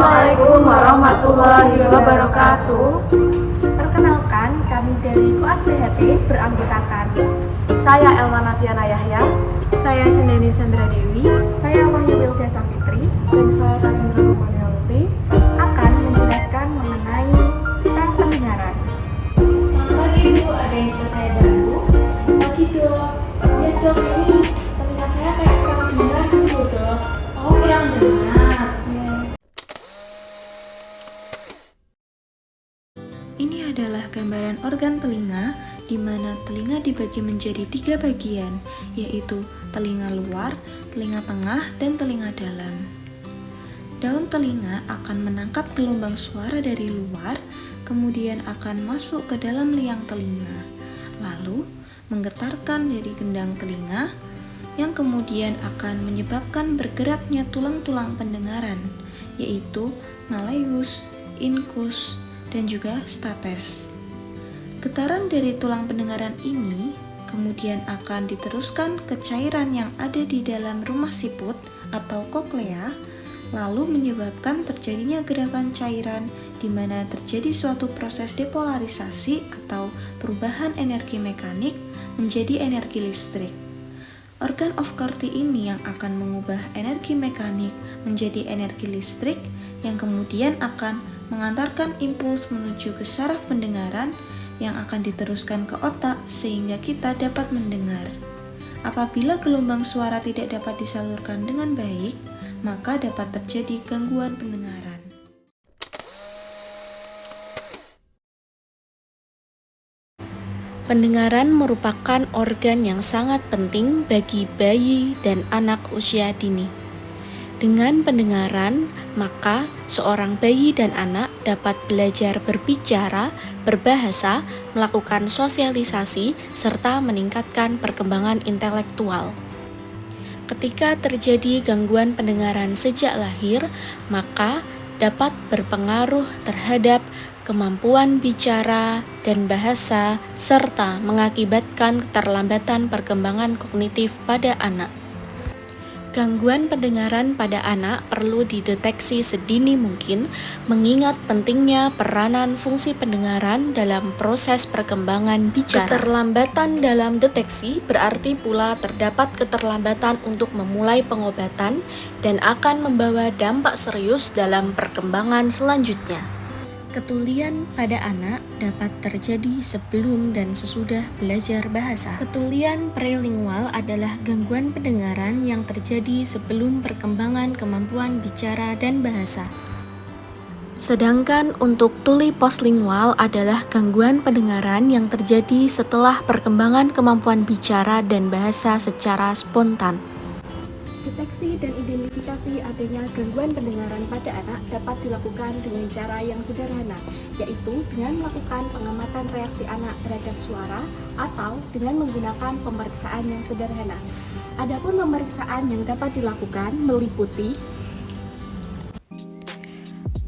Assalamualaikum warahmatullahi wabarakatuh. Perkenalkan, kami dari Koas THT beranggotakan Saya Elma Nafiana Yahya. Saya Cendeni Chandra Dewi. saya Wahyu Wilda Safitri Dan saya Tarendra Rumanialuti. akan menjelaskan mengenai tes pendengaran. Selamat pagi Bu, ada yang bisa saya bantu? Pagi Dok. Ya Dok, ini telinga saya kayak kurang dengar gitu Dok. Oh kurang dengar. Ini adalah gambaran organ telinga, di mana telinga dibagi menjadi 3 bagian, yaitu telinga luar, telinga tengah, dan telinga dalam. Daun telinga akan menangkap gelombang suara dari luar, kemudian akan masuk ke dalam liang telinga, lalu menggetarkan dari gendang telinga, yang kemudian akan menyebabkan bergeraknya tulang-tulang pendengaran, yaitu malleus, incus, dan juga stapes. Getaran dari tulang pendengaran ini kemudian akan diteruskan ke cairan yang ada di dalam rumah siput atau koklea, lalu menyebabkan terjadinya gerakan cairan di mana terjadi suatu proses depolarisasi atau perubahan energi mekanik menjadi energi listrik. Organ of Corti ini yang akan mengubah energi mekanik menjadi energi listrik yang kemudian akan mengantarkan impuls menuju ke saraf pendengaran yang akan diteruskan ke otak sehingga kita dapat mendengar. Apabila gelombang suara tidak dapat disalurkan dengan baik, maka dapat terjadi gangguan pendengaran. Pendengaran merupakan organ yang sangat penting bagi bayi dan anak usia dini. Dengan pendengaran, maka seorang bayi dan anak dapat belajar berbicara, berbahasa, melakukan sosialisasi, serta meningkatkan perkembangan intelektual. Ketika terjadi gangguan pendengaran sejak lahir, maka dapat berpengaruh terhadap kemampuan bicara dan bahasa, serta mengakibatkan keterlambatan perkembangan kognitif pada anak. Gangguan pendengaran pada anak perlu dideteksi sedini mungkin, mengingat pentingnya peranan fungsi pendengaran dalam proses perkembangan bicara. Keterlambatan dalam deteksi berarti pula terdapat keterlambatan untuk memulai pengobatan dan akan membawa dampak serius dalam perkembangan selanjutnya. Ketulian pada anak dapat terjadi sebelum dan sesudah belajar bahasa. Ketulian prelingual adalah gangguan pendengaran yang terjadi sebelum perkembangan kemampuan bicara dan bahasa. Sedangkan untuk tuli postlingual adalah gangguan pendengaran yang terjadi setelah perkembangan kemampuan bicara dan bahasa secara spontan. Deteksi dan identifikasi adanya gangguan pendengaran pada anak dapat dilakukan dengan cara yang sederhana, yaitu dengan melakukan pengamatan reaksi anak terhadap suara atau dengan menggunakan pemeriksaan yang sederhana. Adapun pemeriksaan yang dapat dilakukan meliputi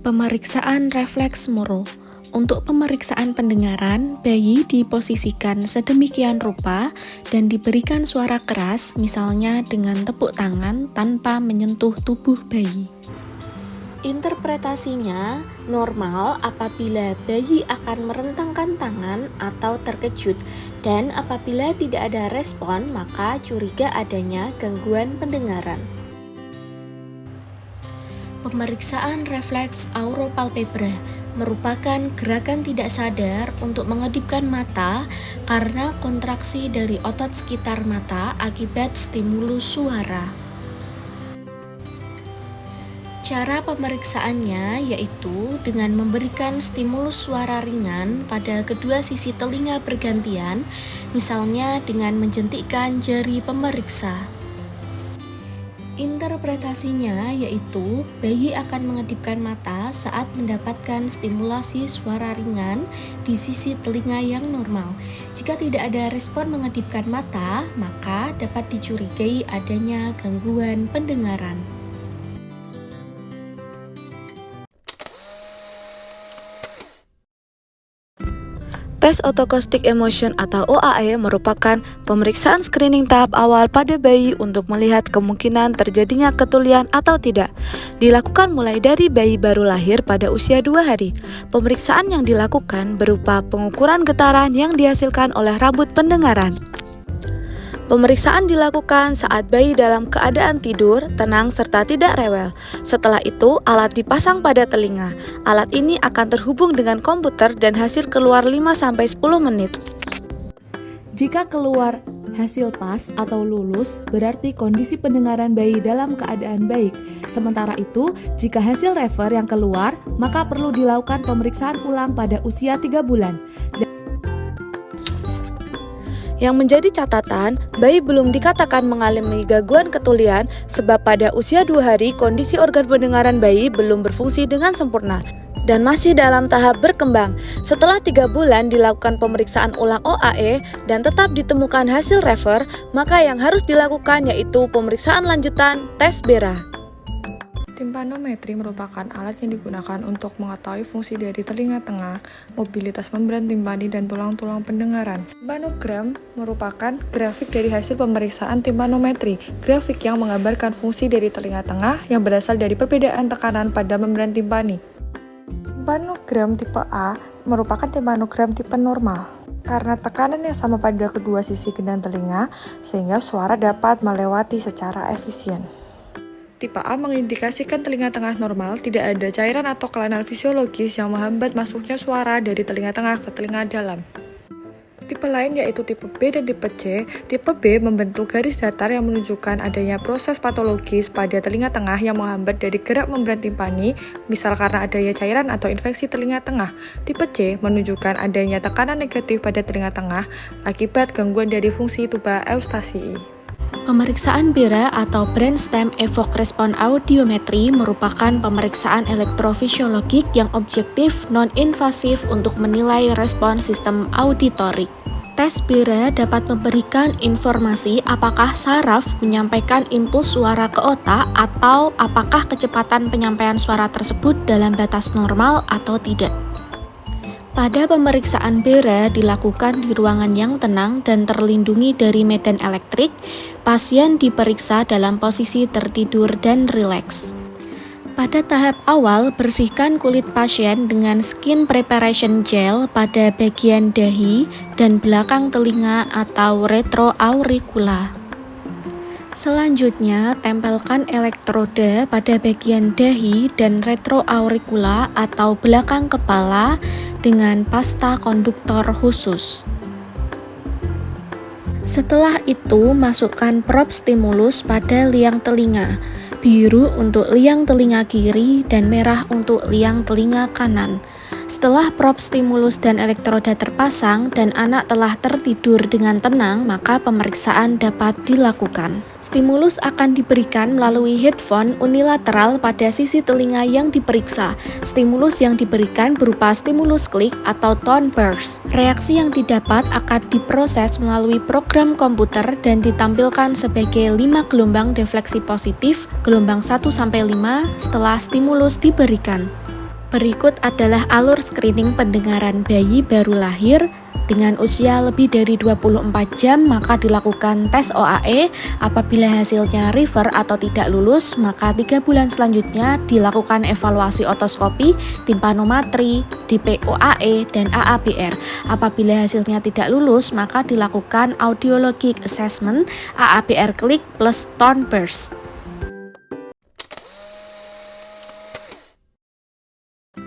pemeriksaan refleks Moro. Untuk pemeriksaan pendengaran, bayi diposisikan sedemikian rupa dan diberikan suara keras, misalnya dengan tepuk tangan tanpa menyentuh tubuh bayi. Interpretasinya normal apabila bayi akan merentangkan tangan atau terkejut, dan apabila tidak ada respon, maka curiga adanya gangguan pendengaran. Pemeriksaan refleks auropalpebra merupakan gerakan tidak sadar untuk mengedipkan mata karena kontraksi dari otot sekitar mata akibat stimulus suara. Cara pemeriksaannya yaitu dengan memberikan stimulus suara ringan pada kedua sisi telinga bergantian, misalnya dengan menjentikkan jari pemeriksa. Interpretasinya yaitu bayi akan mengedipkan mata saat mendapatkan stimulasi suara ringan di sisi telinga yang normal. Jika tidak ada respon mengedipkan mata, maka dapat dicurigai adanya gangguan pendengaran. Tes Otoscopic Emission atau OAE merupakan pemeriksaan screening tahap awal pada bayi untuk melihat kemungkinan terjadinya ketulian atau tidak. Dilakukan mulai dari bayi baru lahir pada usia 2 hari. Pemeriksaan yang dilakukan berupa pengukuran getaran yang dihasilkan oleh rambut pendengaran. Pemeriksaan dilakukan saat bayi dalam keadaan tidur, tenang, serta tidak rewel. Setelah itu, alat dipasang pada telinga. Alat ini akan terhubung dengan komputer dan hasil keluar 5-10 menit. Jika keluar hasil pas atau lulus, berarti kondisi pendengaran bayi dalam keadaan baik. Sementara itu, jika hasil rever yang keluar, maka perlu dilakukan pemeriksaan ulang pada usia 3 bulan. Yang menjadi catatan, bayi belum dikatakan mengalami gangguan ketulian sebab pada usia 2 hari kondisi organ pendengaran bayi belum berfungsi dengan sempurna dan masih dalam tahap berkembang. Setelah 3 bulan dilakukan pemeriksaan ulang OAE dan tetap ditemukan hasil rever, maka yang harus dilakukan yaitu pemeriksaan lanjutan tes BERA. Timpanometri merupakan alat yang digunakan untuk mengetahui fungsi dari telinga tengah, mobilitas membran timpani, dan tulang-tulang pendengaran. Timpanogram merupakan grafik dari hasil pemeriksaan timpanometri, grafik yang menggambarkan fungsi dari telinga tengah yang berasal dari perbedaan tekanan pada membran timpani. Timpanogram tipe A merupakan timpanogram tipe normal, karena tekanan yang sama pada kedua sisi gendang telinga, sehingga suara dapat melewati secara efisien. Tipe A mengindikasikan telinga tengah normal, tidak ada cairan atau kelainan fisiologis yang menghambat masuknya suara dari telinga tengah ke telinga dalam. Tipe lain yaitu tipe B dan tipe C. Tipe B membentuk garis datar yang menunjukkan adanya proses patologis pada telinga tengah yang menghambat dari gerak membran timpani, misal karena adanya cairan atau infeksi telinga tengah. Tipe C menunjukkan adanya tekanan negatif pada telinga tengah akibat gangguan dari fungsi tuba eustasii. Pemeriksaan BERA atau Brainstem Evoked Response Audiometry merupakan pemeriksaan elektrofisiologik yang objektif, non-invasif untuk menilai respons sistem auditorik. Tes BERA dapat memberikan informasi apakah saraf menyampaikan impuls suara ke otak atau apakah kecepatan penyampaian suara tersebut dalam batas normal atau tidak. Pada pemeriksaan BERA dilakukan di ruangan yang tenang dan terlindungi dari medan elektrik, pasien diperiksa dalam posisi tertidur dan rileks. Pada tahap awal, bersihkan kulit pasien dengan skin preparation gel pada bagian dahi dan belakang telinga atau retroauricula. Selanjutnya, tempelkan elektroda pada bagian dahi dan retroauricula atau belakang kepala dengan pasta konduktor khusus. Setelah itu, masukkan prob stimulus pada liang telinga, biru untuk liang telinga kiri dan merah untuk liang telinga kanan. Setelah prob stimulus dan elektroda terpasang dan anak telah tertidur dengan tenang, maka pemeriksaan dapat dilakukan. Stimulus akan diberikan melalui headphone unilateral pada sisi telinga yang diperiksa. Stimulus yang diberikan berupa stimulus klik atau tone burst. Reaksi yang didapat akan diproses melalui program komputer dan ditampilkan sebagai 5 gelombang defleksi positif, gelombang 1-5 setelah stimulus diberikan. Berikut adalah alur screening pendengaran bayi baru lahir. Dengan usia lebih dari 24 jam, maka dilakukan tes OAE. Apabila hasilnya rever atau tidak lulus, maka 3 bulan selanjutnya dilakukan evaluasi otoskopi, timpanometri, DPOAE, dan AABR. Apabila hasilnya tidak lulus, maka dilakukan audiologic assessment, AABR klik plus tone burst.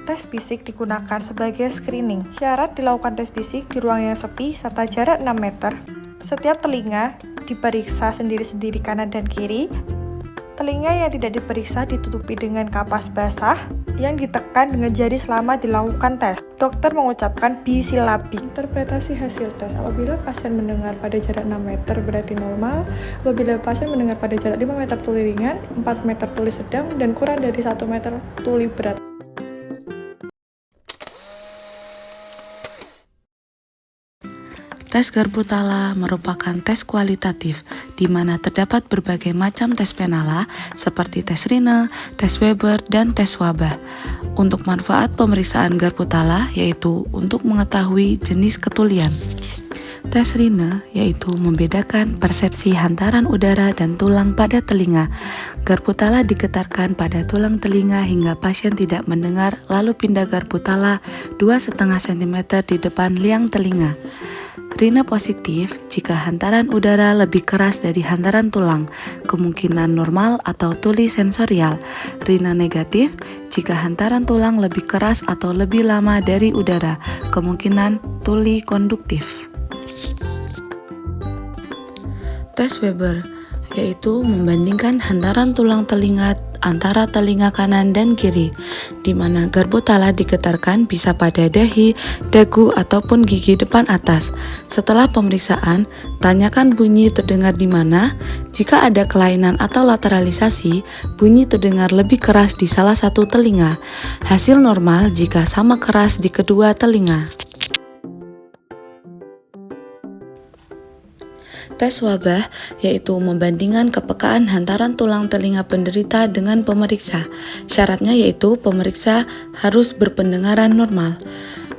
Tes fisik digunakan sebagai screening. Syarat dilakukan tes fisik di ruang yang sepi serta jarak 6 meter. Setiap telinga diperiksa sendiri-sendiri kanan dan kiri. Telinga yang tidak diperiksa ditutupi dengan kapas basah yang ditekan dengan jari selama dilakukan tes. Dokter mengucapkan bisilabi. Interpretasi hasil tes. Apabila pasien mendengar pada jarak 6 meter berarti normal. Apabila pasien mendengar pada jarak 5 meter tuli ringan, 4 meter tuli sedang, dan kurang dari 1 meter tuli berat. Tes Garbutala merupakan tes kualitatif di mana terdapat berbagai macam tes penala seperti tes Rine, tes Weber, dan tes wabah. Untuk manfaat pemeriksaan Garbutala yaitu untuk mengetahui jenis ketulian. Tes Rine yaitu membedakan persepsi hantaran udara dan tulang pada telinga. Garbutala digetarkan pada tulang telinga hingga pasien tidak mendengar lalu pindah Garbutala 2,5 cm di depan liang telinga. Rine positif jika hantaran udara lebih keras dari hantaran tulang, kemungkinan normal atau tuli sensorial. Rine negatif jika hantaran tulang lebih keras atau lebih lama dari udara, kemungkinan tuli konduktif. Tes Weber yaitu membandingkan hantaran tulang telinga antara telinga kanan dan kiri, di mana Garbutala digetarkan bisa pada dahi, dagu, ataupun gigi depan atas. Setelah pemeriksaan, tanyakan bunyi terdengar di mana. Jika ada kelainan atau lateralisasi, bunyi terdengar lebih keras di salah satu telinga. Hasil normal jika sama keras di kedua telinga. Tes wabah yaitu membandingkan kepekaan hantaran tulang telinga penderita dengan pemeriksa. Syaratnya yaitu pemeriksa harus berpendengaran normal.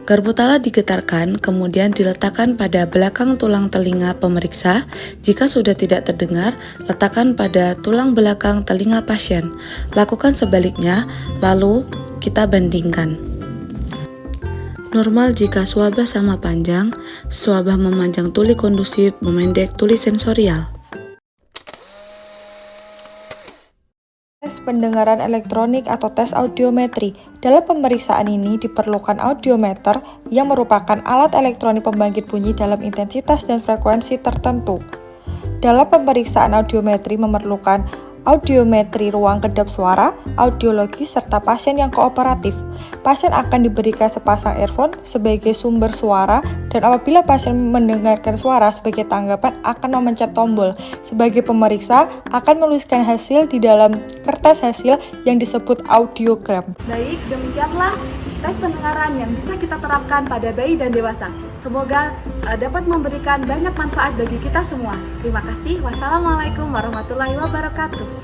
Garbutala digetarkan kemudian diletakkan pada belakang tulang telinga pemeriksa. Jika sudah tidak terdengar, letakkan pada tulang belakang telinga pasien. Lakukan sebaliknya, lalu kita bandingkan. Normal jika swabah sama panjang, swabah memanjang tuli kondusif, memendek tuli sensorial. Tes pendengaran elektronik atau tes audiometri. Dalam pemeriksaan ini diperlukan audiometer yang merupakan alat elektronik pembangkit bunyi dalam intensitas dan frekuensi tertentu. Dalam pemeriksaan audiometri memerlukan audiometri ruang kedap suara, audiologis, serta pasien yang kooperatif. Pasien akan diberikan sepasang earphone sebagai sumber suara dan apabila pasien mendengarkan suara sebagai tanggapan akan memencet tombol. Sebagai pemeriksa akan menuliskan hasil di dalam kertas hasil yang disebut audiogram. Baik, demikianlah tes pendengaran yang bisa kita terapkan pada bayi dan dewasa. Semoga dapat memberikan banyak manfaat bagi kita semua. Terima kasih. Wassalamualaikum warahmatullahi wabarakatuh.